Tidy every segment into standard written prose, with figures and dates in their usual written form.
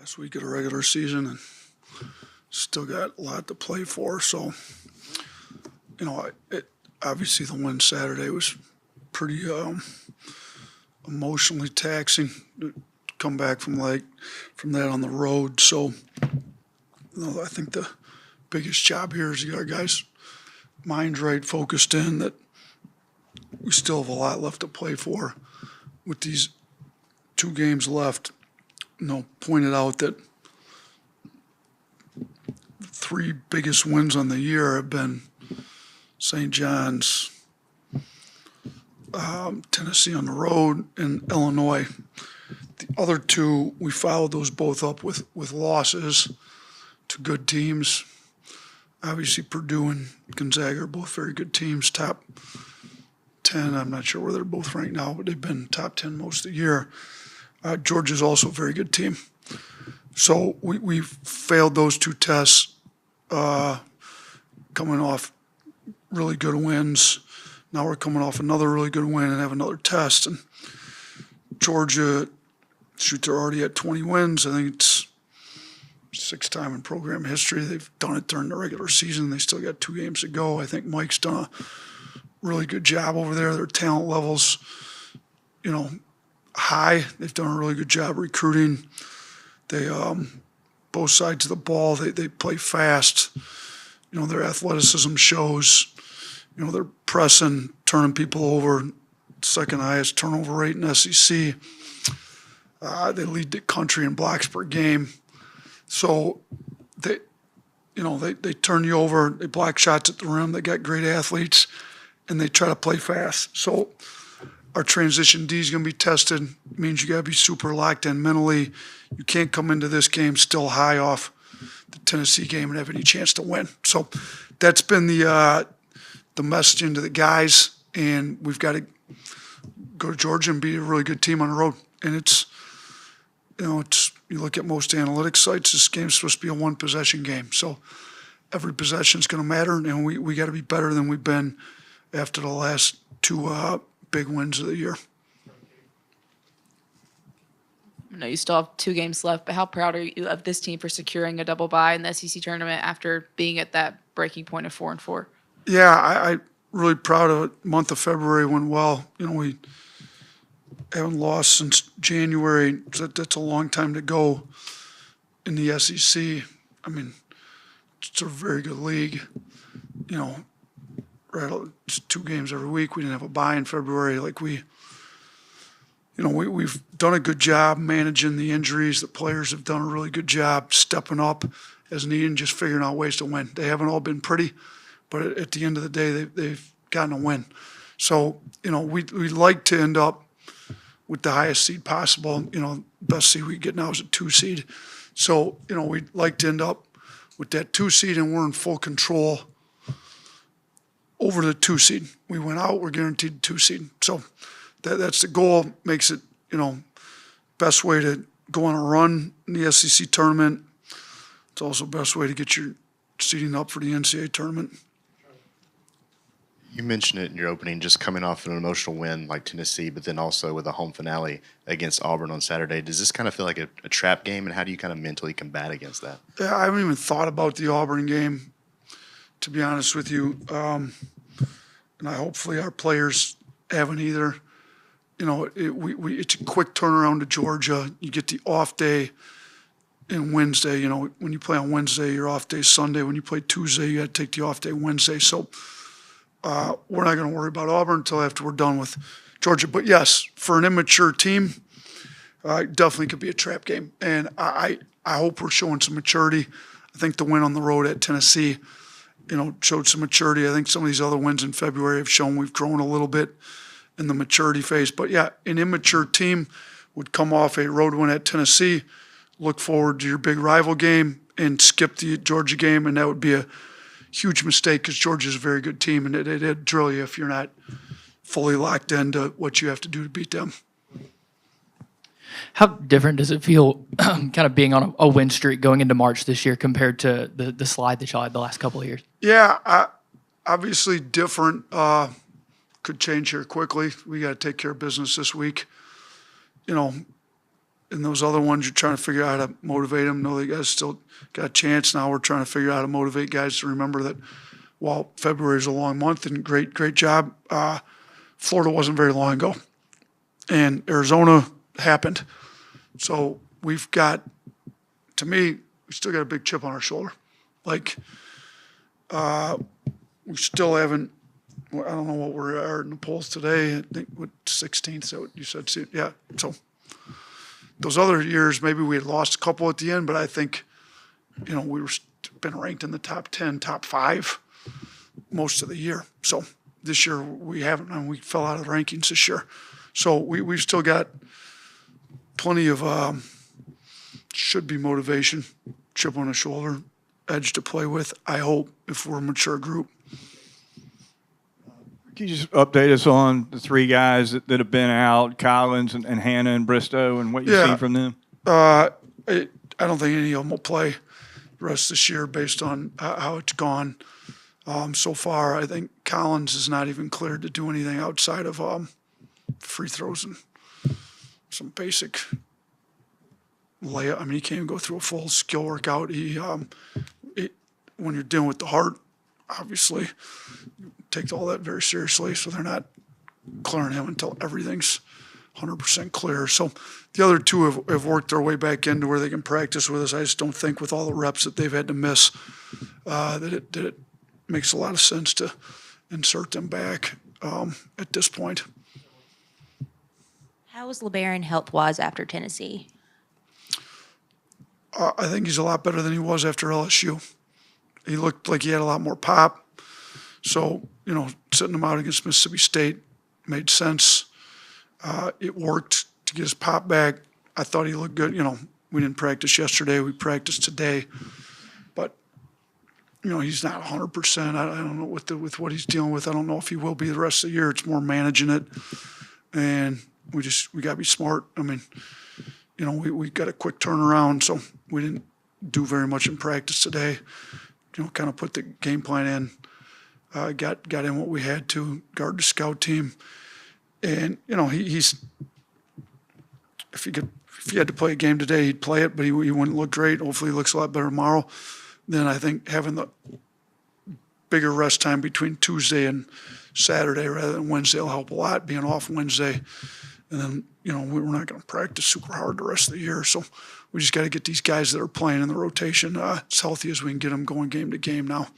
last week of the regular season and still got a lot to play for. So, obviously the win Saturday was pretty emotionally taxing to come back from that on the road. So, I think the biggest job here is to get our guys' minds right, focused in, that we still have a lot left to play for with these 2 games left. Pointed out that the 3 biggest wins on the year have been St. John's, Tennessee on the road, and Illinois. The other 2, we followed those both up with losses to good teams. Obviously, Purdue and Gonzaga are both very good teams, top 10. I'm not sure where they're both ranked now, but they've been top 10 most of the year. Georgia's also a very good team. So we failed those 2 tests, coming off really good wins. Now we're coming off another really good win and have another test. And Georgia, they're already at 20 wins. I think it's 6th time in program history. They've done it during the regular season. They still got 2 games to go. I think Mike's done a really good job over there. Their talent levels, high. They've done a really good job recruiting. They, both sides of the ball, they play fast. Their athleticism shows. They're pressing, turning people over. 2nd highest turnover rate in SEC. They lead the country in blocks per game. So they turn you over. They block shots at the rim. They got great athletes, and they try to play fast. So our transition D is going to be tested. It means you got to be super locked in mentally. You can't come into this game still high off the Tennessee game and have any chance to win. So that's been the messaging to the guys, and we've got to go to Georgia and be a really good team on the road. And it's you look at most analytics sites, this game's supposed to be a 1-possession game. So every possession is going to matter, and we got to be better than we've been after the last 2 big wins of the year. I know you still have 2 games left, but how proud are you of this team for securing a double bye in the SEC tournament after being at that breaking point of 4-4? Yeah, I really proud of it. Month of February went well. We haven't lost since January. That's a long time to go in the SEC. I mean, it's a very good league. Right, it's 2 games every week. We didn't have a bye in February. We've done a good job managing the injuries. The players have done a really good job stepping up as needed and just figuring out ways to win. They haven't all been pretty, but at the end of the day, they've gotten a win. So, we'd like to end up with the highest seed possible. Best seed we get now is a 2 seed. So, we'd like to end up with that 2 seed, and we're in full control over the 2 seed. We went out, we're guaranteed 2 seed. So that's the goal. Makes it, best way to go on a run in the SEC tournament. It's also the best way to get your seeding up for the NCAA tournament. You mentioned it in your opening, just coming off an emotional win like Tennessee, but then also with a home finale against Auburn on Saturday. Does this kind of feel like a trap game, and how do you kind of mentally combat against that? Yeah, I haven't even thought about the Auburn game, to be honest with you. And hopefully our players haven't either. It's a quick turnaround to Georgia. You get the off day in Wednesday. When you play on Wednesday, your off day is Sunday. When you play Tuesday, you got to take the off day Wednesday. So we're not going to worry about Auburn until after we're done with Georgia. But yes, for an immature team, definitely could be a trap game. And I hope we're showing some maturity. I think the win on the road at Tennessee, showed some maturity. I think some of these other wins in February have shown we've grown a little bit in the maturity phase. But yeah, an immature team would come off a road win at Tennessee, look forward to your big rival game, and skip the Georgia game, and that would be a huge mistake because Georgia's a very good team, and it'd drill you if you're not fully locked into what you have to do to beat them. How different does it feel kind of being on a win streak going into March this year compared to the slide that y'all had the last couple of years? Yeah, obviously different. Could change here quickly. We got to take care of business this week. It and those other ones, you're trying to figure out how to motivate them. Know they guys still got a chance. Now we're trying to figure out how to motivate guys to remember that while February is a long month and great job, Florida wasn't very long ago, and Arizona happened. So we've got, to me, we still got a big chip on our shoulder. Like, we still haven't, I don't know what we are in the polls today. I think what 16th, so you said, yeah. So those other years, maybe we had lost a couple at the end, but I think, we were been ranked in the top 10, top 5 most of the year. So this year we haven't, and we fell out of the rankings this year. So we've still got plenty of, should be motivation, chip on the shoulder, edge to play with, I hope, if we're a mature group. Can you just update us on the 3 guys that have been out, Collins and Hannah and Bristow, and what you've Yeah. seen from them? I don't think any of them will play the rest of this year based on how it's gone. So far, I think Collins is not even cleared to do anything outside of free throws and some basic layup. I mean, he can't even go through a full skill workout. When you're dealing with the heart, obviously, take all that very seriously. So they're not clearing him until everything's 100% clear. So the other 2 have worked their way back into where they can practice with us. I just don't think with all the reps that they've had to miss that it makes a lot of sense to insert them back at this point. How was LeBaron health-wise after Tennessee? I think he's a lot better than he was after LSU. He looked like he had a lot more pop. So, sitting him out against Mississippi State made sense. It worked to get his pop back. I thought he looked good. We didn't practice yesterday. We practiced today. But, he's not 100%. I don't know with what he's dealing with. I don't know if he will be the rest of the year. It's more managing it. And we got to be smart. I mean, we got a quick turnaround, so we didn't do very much in practice today. Kind of put the game plan in, got in what we had to, guard the scout team. And, he's, if he had to play a game today, he'd play it, but he wouldn't look great. Hopefully he looks a lot better tomorrow. Then I think having the bigger rest time between Tuesday and Saturday rather than Wednesday will help a lot, being off Wednesday. And then, we're not going to practice super hard the rest of the year. So we just got to get these guys that are playing in the rotation as healthy as we can get them going game to game now.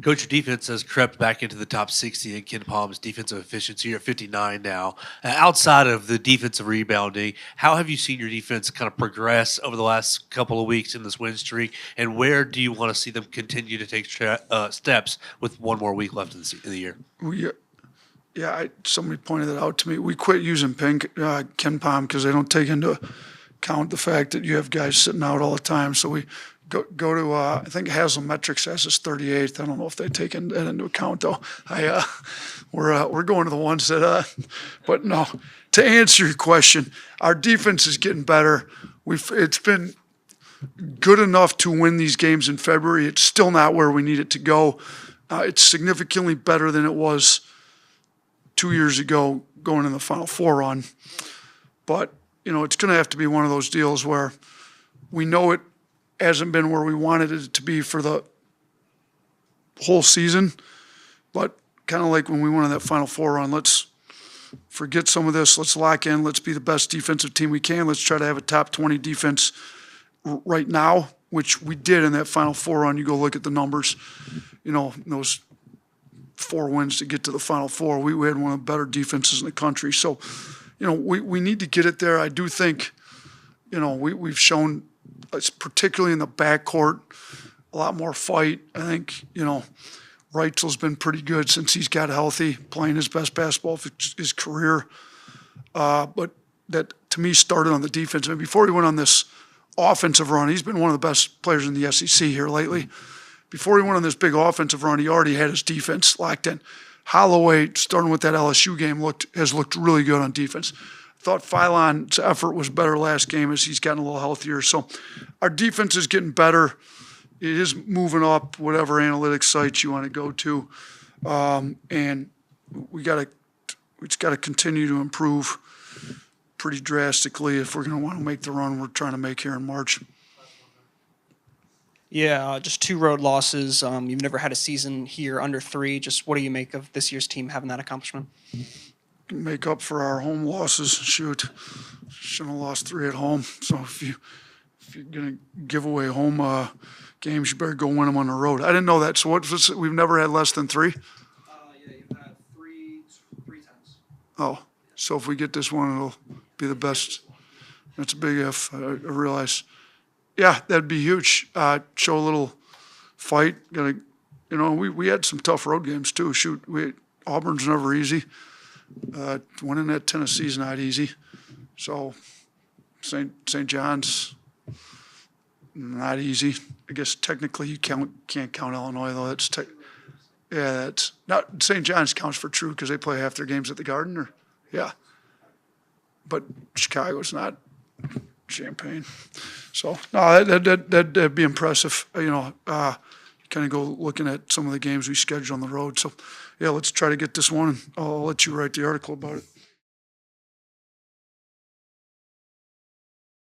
Coach, your defense has crept back into the top 60 in Ken Palm's defensive efficiency. You're at 59 now. Outside of the defensive rebounding, how have you seen your defense kind of progress over the last couple of weeks in this win streak? And where do you want to see them continue to take steps with one more week left in the year? Somebody pointed that out to me. We quit using Ken Palm because they don't take into account the fact that you have guys sitting out all the time. So we go to I think Haslametrics has us 38th. I don't know if they take that into account though. We're going to the ones that but no. To answer your question, our defense is getting better. It's been good enough to win these games in February. It's still not where we need it to go. It's significantly better than it was 2 years ago going in the Final Four run. But, it's going to have to be one of those deals where we know it hasn't been where we wanted it to be for the whole season. But kind of like when we went on that Final Four run, let's forget some of this. Let's lock in. Let's be the best defensive team we can. Let's try to have a top 20 defense right now, which we did in that Final Four run. You go look at the numbers, those 4 wins to get to the Final Four. We had one of the better defenses in the country. So, we need to get it there. I do think, we've shown, particularly in the backcourt, a lot more fight. I think, Reitzel's been pretty good since he's got healthy, playing his best basketball of his career. But that, to me, started on the defense. I mean, before he went on this offensive run, he's been one of the best players in the SEC here lately. Before he went on this big offensive run, he already had his defense locked in. Holloway, starting with that LSU game, has looked really good on defense. Thought Philon's effort was better last game as he's gotten a little healthier. So our defense is getting better. It is moving up, whatever analytics sites you want to go to. And we just got to continue to improve. pretty drastically if we're going to want to make the run we're trying to make here in March. Yeah, just 2 road losses. You've never had a season here under 3. Just what do you make of this year's team having that accomplishment? Make up for our home losses. Shoot, shouldn't have lost 3 at home. So if you're gonna give away home games, you better go win them on the road. I didn't know that. So we've never had less than 3. Yeah, you've had 3 times. Oh, so if we get this one, it'll be the best. That's a big if. I realize. Yeah, that'd be huge. Show a little fight. We had some tough road games too. Shoot, Auburn's never easy. Winning at Tennessee's not easy. So St. John's not easy. I guess technically you can't count Illinois though. That's not St. John's counts for true because they play half their games at the Garden. Yeah, but Chicago's not Champaign. So no, that'd be impressive. Kind of go looking at some of the games we scheduled on the road. So yeah, let's try to get this one. And I'll let you write the article about it.